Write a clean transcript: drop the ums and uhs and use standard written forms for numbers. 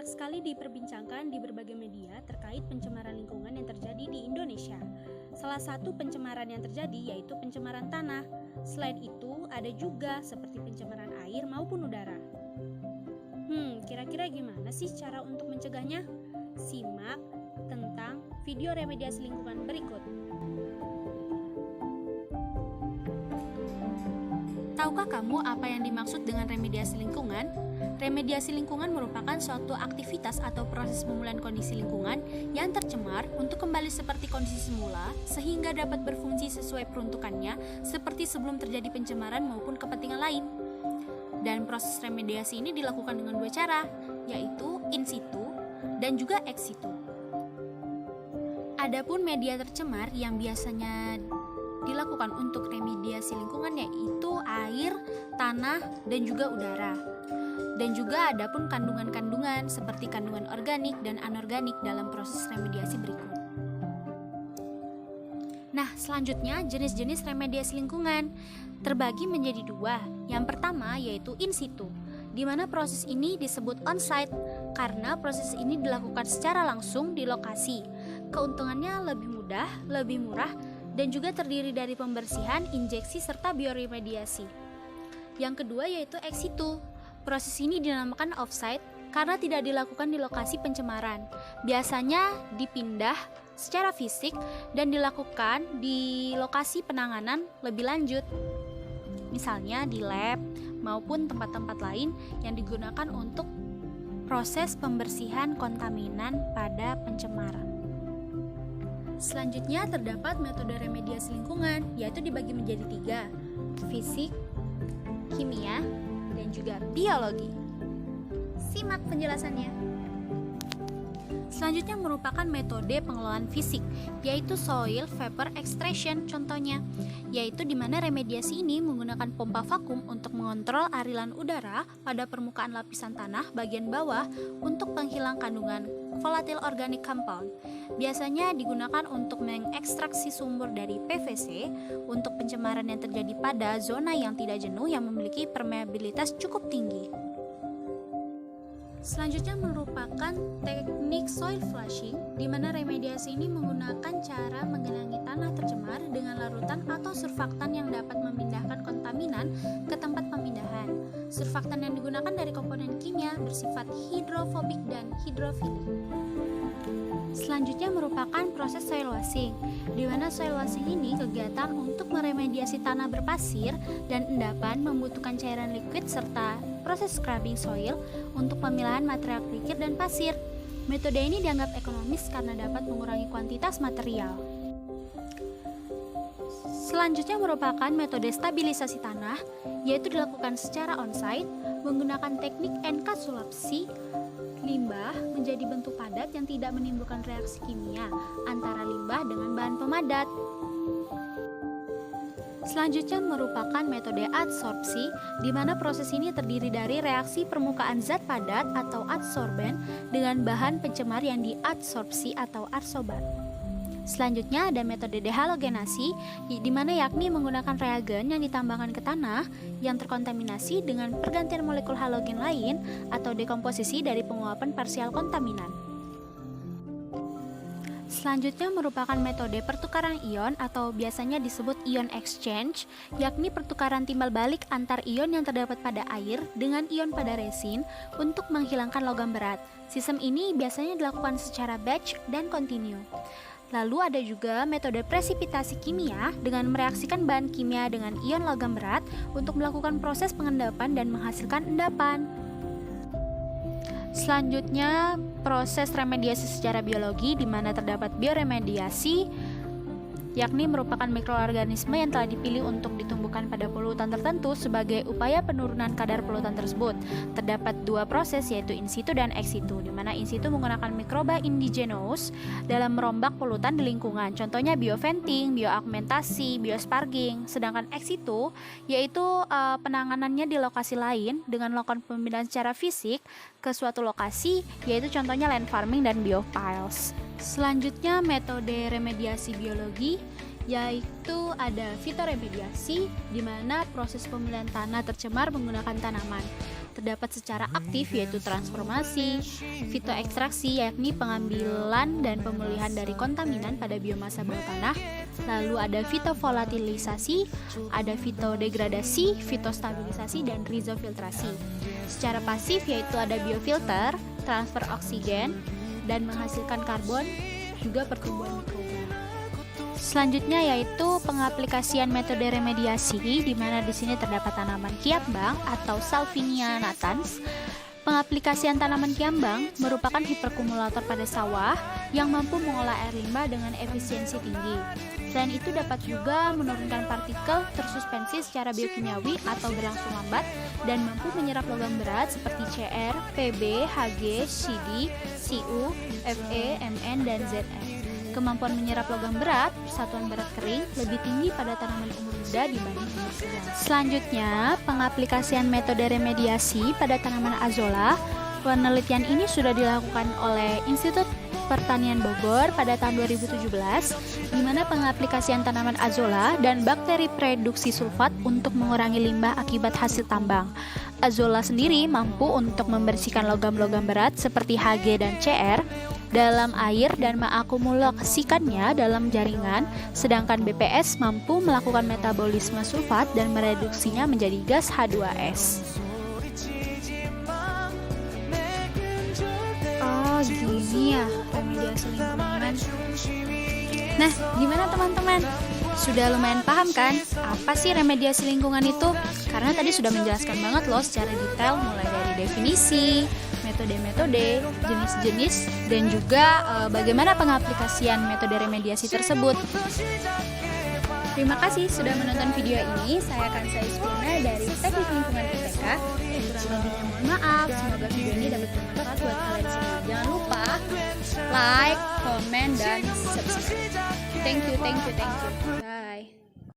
sekali diperbincangkan di berbagai media terkait pencemaran lingkungan yang terjadi di Indonesia. Salah satu pencemaran yang terjadi yaitu pencemaran tanah. Selain itu, ada juga seperti pencemaran air maupun udara. Kira-kira gimana sih cara untuk mencegahnya? Simak tentang video remediasi lingkungan berikut. Tahukah kamu apa yang dimaksud dengan remediasi lingkungan? Remediasi lingkungan merupakan suatu aktivitas atau proses pemulihan kondisi lingkungan yang tercemar untuk kembali seperti kondisi semula sehingga dapat berfungsi sesuai peruntukannya seperti sebelum terjadi pencemaran maupun kepentingan lain. Dan proses remediasi ini dilakukan dengan dua cara, yaitu in situ dan juga ex situ. Adapun media tercemar yang biasanya dilakukan untuk remediasi lingkungan yaitu air, tanah, dan juga udara. Dan juga ada pun kandungan-kandungan seperti kandungan organik dan anorganik dalam proses remediasi berikut. Nah, selanjutnya jenis-jenis remediasi lingkungan terbagi menjadi dua. Yang pertama yaitu in situ, di mana proses ini disebut on-site karena proses ini dilakukan secara langsung di lokasi. Keuntungannya lebih mudah, lebih murah, dan juga terdiri dari pembersihan, injeksi, serta bioremediasi. Yang kedua yaitu ex situ. Proses ini dinamakan off-site karena tidak dilakukan di lokasi pencemaran. Biasanya dipindah secara fisik dan dilakukan di lokasi penanganan lebih lanjut. Misalnya di lab maupun tempat-tempat lain yang digunakan untuk proses pembersihan kontaminan pada pencemaran. Selanjutnya terdapat metode remediasi lingkungan, yaitu dibagi menjadi tiga: fisik, kimia, dan juga biologi. Simak penjelasannya. Selanjutnya merupakan metode pengelolaan fisik, yaitu soil vapor extraction contohnya, yaitu di mana remediasi ini menggunakan pompa vakum untuk mengontrol aliran udara pada permukaan lapisan tanah bagian bawah untuk penghilang kandungan volatile organic compound. Biasanya digunakan untuk mengekstraksi sumber dari PVC untuk pencemaran yang terjadi pada zona yang tidak jenuh yang memiliki permeabilitas cukup tinggi. Selanjutnya merupakan teknik soil flushing, di mana remediasi ini menggunakan cara menggenangi tanah tercemar dengan larutan atau surfaktan yang dapat memindahkan kontaminan ke tempat pemindahan. Surfaktan yang digunakan dari komponen kimia bersifat hidrofobik dan hidrofilik. Selanjutnya merupakan proses soil washing, di mana soil washing ini kegiatan untuk meremediasi tanah berpasir dan endapan membutuhkan cairan liquid serta proses scrubbing soil untuk pemilahan material kerikil dan pasir. Metode ini dianggap ekonomis karena dapat mengurangi kuantitas material. Selanjutnya merupakan metode stabilisasi tanah, yaitu dilakukan secara on-site menggunakan teknik enkapsulasi limbah menjadi bentuk padat yang tidak menimbulkan reaksi kimia antara limbah dengan bahan pemadat. Selanjutnya merupakan metode adsorpsi, di mana proses ini terdiri dari reaksi permukaan zat padat atau adsorben dengan bahan pencemar yang diadsorpsi atau adsorbat. Selanjutnya ada metode dehalogenasi, di mana yakni menggunakan reagen yang ditambahkan ke tanah yang terkontaminasi dengan pergantian molekul halogen lain atau dekomposisi dari penguapan parsial kontaminan. Selanjutnya merupakan metode pertukaran ion atau biasanya disebut ion exchange, yakni pertukaran timbal balik antar ion yang terdapat pada air dengan ion pada resin untuk menghilangkan logam berat. Sistem ini biasanya dilakukan secara batch dan kontinu. Lalu ada juga metode presipitasi kimia dengan mereaksikan bahan kimia dengan ion logam berat untuk melakukan proses pengendapan dan menghasilkan endapan. Selanjutnya proses remediasi secara biologi, di mana terdapat bioremediasi, yakni merupakan mikroorganisme yang telah dipilih untuk ditumbuhkan pada polutan tertentu sebagai upaya penurunan kadar polutan tersebut. Terdapat dua proses yaitu in situ dan ex situ, di mana in situ menggunakan mikroba indigenous dalam merombak polutan di lingkungan. Contohnya bioventing, bioaugmentasi, biosparging. Sedangkan ex situ yaitu penanganannya di lokasi lain dengan melakukan pemindahan secara fisik ke suatu lokasi, yaitu contohnya land farming dan biopiles. Selanjutnya metode remediasi biologi, yaitu ada fitoremediasi, di mana proses pemilihan tanah tercemar menggunakan tanaman. terdapat secara aktif yaitu transformasi, fitoekstraksi yakni pengambilan dan pemulihan dari kontaminan pada biomasa bawah tanah, lalu ada fitovolatilisasi, ada fitodegradasi, fitostabilisasi, dan rizofiltrasi. Secara pasif yaitu ada biofilter, transfer oksigen, dan menghasilkan karbon, juga pertumbuhan mikroba. Selanjutnya yaitu pengaplikasian metode remediasi, di mana di sini terdapat tanaman kiambang atau Salvinia natans. Pengaplikasian tanaman kiambang merupakan hiperkumulator pada sawah yang mampu mengolah air limbah dengan efisiensi tinggi. Selain itu dapat juga menurunkan partikel tersuspensi secara biokimiawi atau berangsur lambat dan mampu menyerap logam berat seperti Cr, Pb, Hg, Cd, Cu, Fe, Mn, dan Zn. Kemampuan menyerap logam berat, persatuan berat kering, lebih tinggi pada tanaman umur muda dibanding umur sedang. Selanjutnya, pengaplikasian metode remediasi pada tanaman azolla. Penelitian ini sudah dilakukan oleh Institut Pertanian Bogor pada tahun 2017, di mana pengaplikasian tanaman azolla dan bakteri produksi sulfat untuk mengurangi limbah akibat hasil tambang. Azolla sendiri mampu untuk membersihkan logam-logam berat seperti Hg dan Cr dalam air dan mengakumulasikannya dalam jaringan, sedangkan BPS mampu melakukan metabolisme sulfat dan mereduksinya menjadi gas H2S. Oh, gini ya remediasi lingkungan. Nah, gimana teman-teman? Sudah lumayan paham kan apa sih remediasi lingkungan itu? Karena tadi sudah menjelaskan banget loh secara detail, mulai dari definisi, metode-metode, jenis-jenis, dan juga bagaimana pengaplikasian metode remediasi tersebut. Terima kasih sudah menonton video ini. Saya Kansa Ispuna dari Teknik Lingkungan ITK. Kurang lebihnya mohon maaf. Semoga video ini dapat bermanfaat buat kalian semua. Jangan lupa like, comment, dan subscribe. Thank you.